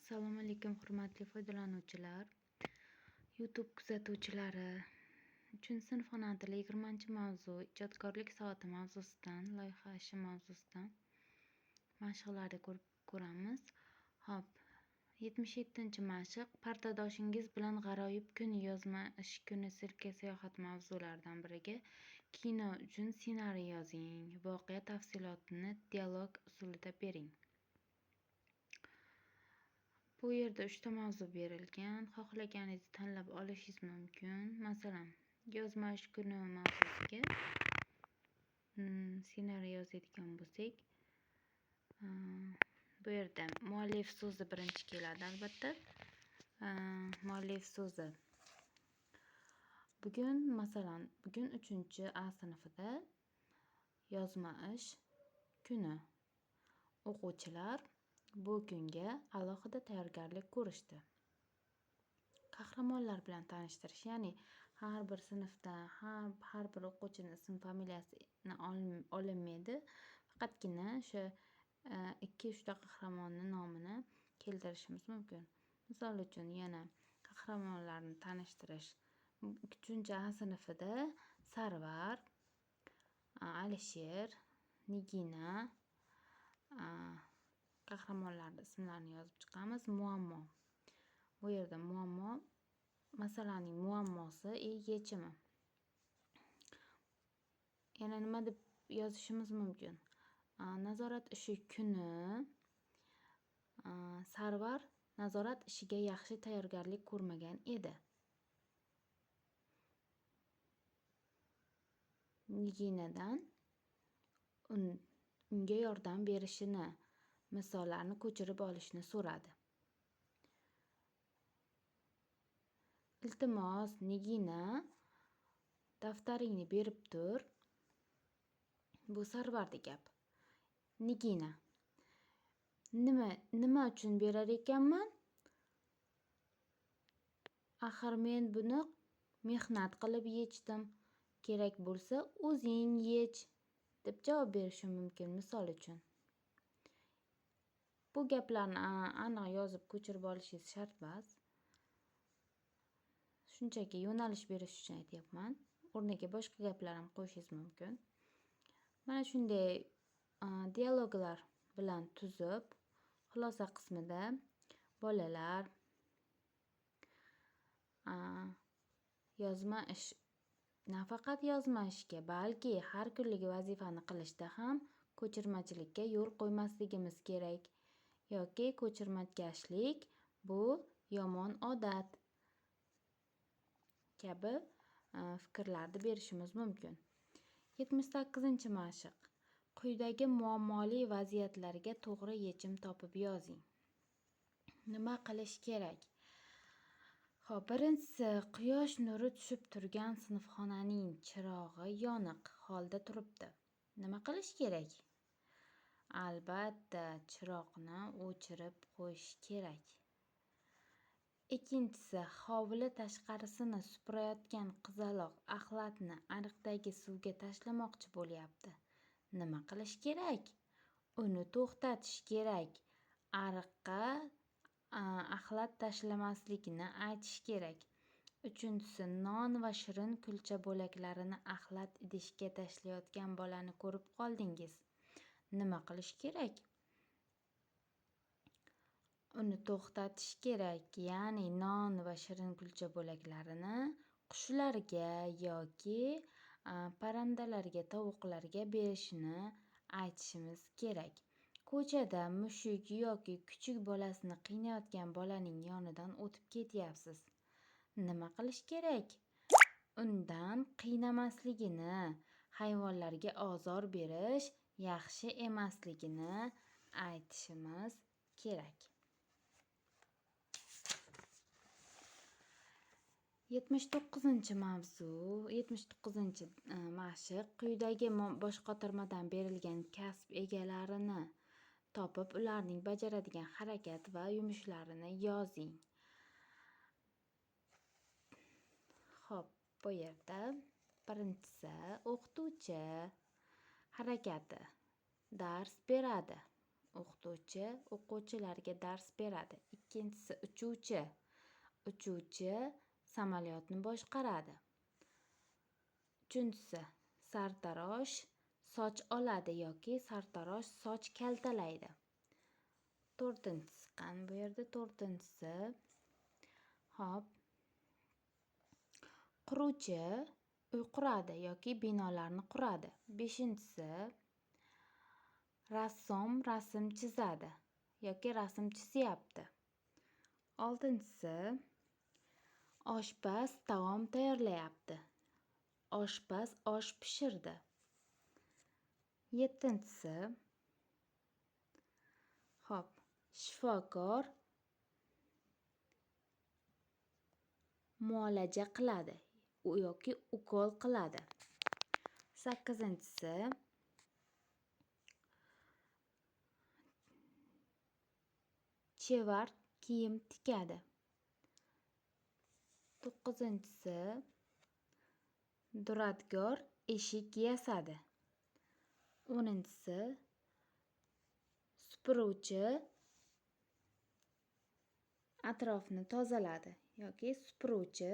Assalomu alaykum hurmatli foydalanuvchilar, YouTube kuzatuvchilari. 3-sinf ona tili 20-mavzu ijodkorlik soati mavzusidan, loyiha ishi mavzusidan mashqlarni ko'ramiz. Hop, 77-mashq pardadoshingiz bilan g'aroyib kun yozma ish kuni sirka sayohat mavzularidan biriga kino uchun ssenariy yozing. Voqea tafsilotini dialog usulida bering. Bu yerda 3 ta mavzu berilgan. Xohlaganingizni tanlab olishingiz mumkin. Masalan, yozma ish kuni mavzusiga ssenariy yozadigan bo'lsak, bu yerda muallif so'zi birinchi keladi albatta. Muallif so'zi. Bugun 3-A sinfida yozma ish kuni. O'quvchilar bu kunga alohida tayyorgarlik ko'rishdi. Qahramonlar bilan tanishtirish, ya'ni har bir sinfda har bir o'quvchining ism familiyasini olinmaydi. Faqatgina o'sha 2-3 ta qahramonning nomini keltirishimiz mumkin. Misol uchun yana qahramonlarni tanishtirish. 3-A sinfida Sarvar, Alisher, Nigina qahramonlarning ismlarini yozib chiqamiz. Muammo. Bu yerda muammo masalaning muammosi yechimi. Yana nima deb yozishimiz mumkin? Nazorat ishi kuni Sarvar nazorat ishiga yaxshi tayyorgarlik ko'rmagan edi. Niginadan unga yordam berishini, misollarni ko'chirib olishni so'radi. Iltimos, Nigina, daftaringni berib tur. Bu Sarvarning gap. Nigina: Nima uchun berar ekanman? Axir men buni mehnat qilib yechdim. Kerak bo'lsa o'zing yech, deb javob berishi mumkin misol uchun. Bu gaplarni aniq yozib ko'chirib olishingiz shart emas. Shunchaki yo'nalish berish uchun aytyapman. O'rniga boshqa gaplar ham qo'yishingiz mumkin. Mana shunday dialoglar bilan tuzib, xulosa qismida bolalar yozma ish, nafaqat yozma ishga, balki har kunlik vazifani qilishda ham ko'chirmachilikka yo'l qo'ymasligimiz kerak. Yoki ko'chirmakashlik bu yomon odat kabi fikrlarni berishimiz mumkin. 78-mashq. Quyidagi muammoli vaziyatlarga to'g'ri yechim topib yozing. Nima qilish kerak? Xo'p, birinchisi, quyosh nuri tushib turgan sinfxonaning chirog'i yoniq holda turibdi. Nima qilish kerak? Albatta, chiroqni o'chirib qo'yish kerak. Ikkinchisi, hovli tashqarisini supurayotgan qizaloq axlatni ariqdagi suvga tashlamoqchi bo'lyapti. Nima qilish kerak? Uni to'xtatish kerak. Ariqqa axlat tashlamasligini aytish kerak. Uchinchisi, non va shirin kulcha bo'laklarini axlat idishga tashlayotgan bolani ko'rib qoldingiz. Nima qilish kerak? Uni to'xtatish kerak, ya'ni non va shirin kulcha bo'laklarini qushlarga yoki parrandalarga, tovuqlarga berishini aytishimiz kerak. Ko'chada mushuk yoki kuchuk bolasini qiynayotgan bolaning yonidan o'tib ketyapsiz. Nima qilish kerak? Undan qiynamasligini, hayvonlarga ozor berish yaxshi emasligini aytishimiz kerak. 79-mashq. Quyidagi bosh qotirmadan berilgan kasb egalarini topib, ularning bajaradigan harakat va yumushlarini yozing. Xo'p, bu yerda birinchisi o'qituvchi harakati. Dars beradi. o'qituvchi o'quvchilarga dars beradi. Ikkinchisi uchuvchi. Uchuvchi samolyotni boshqaradi. Uchinchisi sartarosh soch oladi yoki sartarosh soch kaltalaydi. To'rtinchisi qani bu yerda? To'rtinchisi hop quruvchi uy quradi yoki binolarni quradi. Beshinchisi rassom rasm chizadi yoki rasm chizyapti. Oltinchisi oshpaz taom tayyorlayapti. Oshpaz osh pishirdi. Yettinchisi hop shifokor muolaja qiladi yoki ukol qiladi. Sakkizinchisi chevar kiyim tikadi. To'qqizinchisi duradgor eshik yasadi. O'ninchisi supuruvchi atrofni tozaladi yoki supuruvchi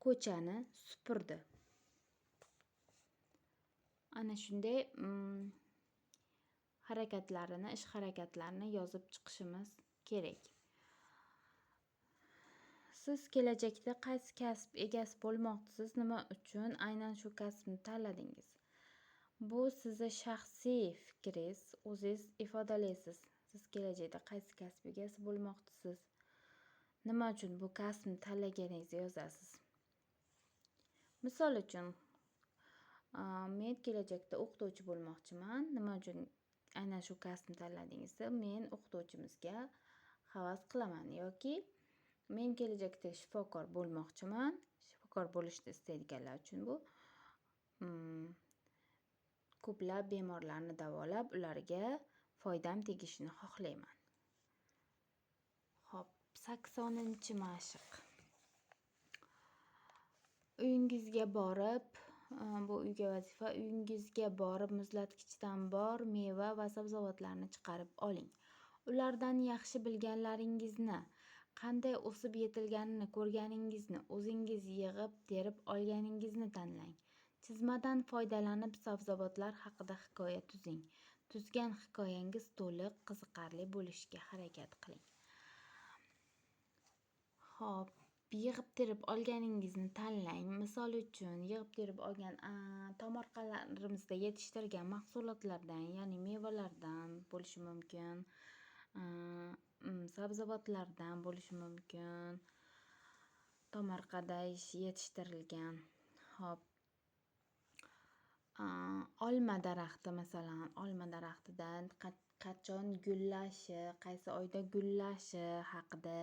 ko'chani supurdi. Ana shunday ish harakatlarini yozib chiqishimiz kerak. Siz kelajakda qaysi kasb egasi bo'lmoqchisiz? Nima uchun aynan shu kasbni tanladingiz? Bu sizni shaxsiy fikringiz, o'zingiz ifodalaysiz. Siz kelajakda qaysi kasb egasi bo'lmoqchisiz? Nima uchun bu kasbni tanlaganingizni yozasiz. Misol uchun, men kelajakda o'qituvchi bo'lmoqchiman. Nima uchun aynan shu kasbni tanladingizda? Men o'qituvchimizga havas qilaman yoki men kelajakda shifokor bo'lmoqchiman. Shifokor bo'lishni istaydiganlar uchun bu ko'plab bemorlarni davolab, ularga foydam tegishini xohlayman. Hop, 80-mashq. Uyingizga borib, bu uyga vazifa, uyingizga borib muzlatgichdan bor meva va sabzavotlarni chiqarib oling. Ulardan yaxshi bilganlaringizni, qanday o'sib yetilganini ko'rganingizni, o'zingiz yig'ib, terib olganingizni tanlang. Chizmadan foydalanib sabzavotlar haqida hikoya tuzing. Tuzgan hikoyangiz to'liq, qiziqarli bo'lishiga harakat qiling. Hop, yig'ib terib olganingizni tanlang. Misol uchun, yig'ib terib olgan tomorqalarimizda yetishtirgan mahsulotlardan, ya'ni mevalardan bo'lishi mumkin, sabzavotlardan bo'lishi mumkin. Tomorqada yetishtirilgan. Hop, olma daraxti masalan, olma daraxtidan qachon gullashi, qaysi oyda gullashi haqida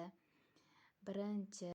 birinchi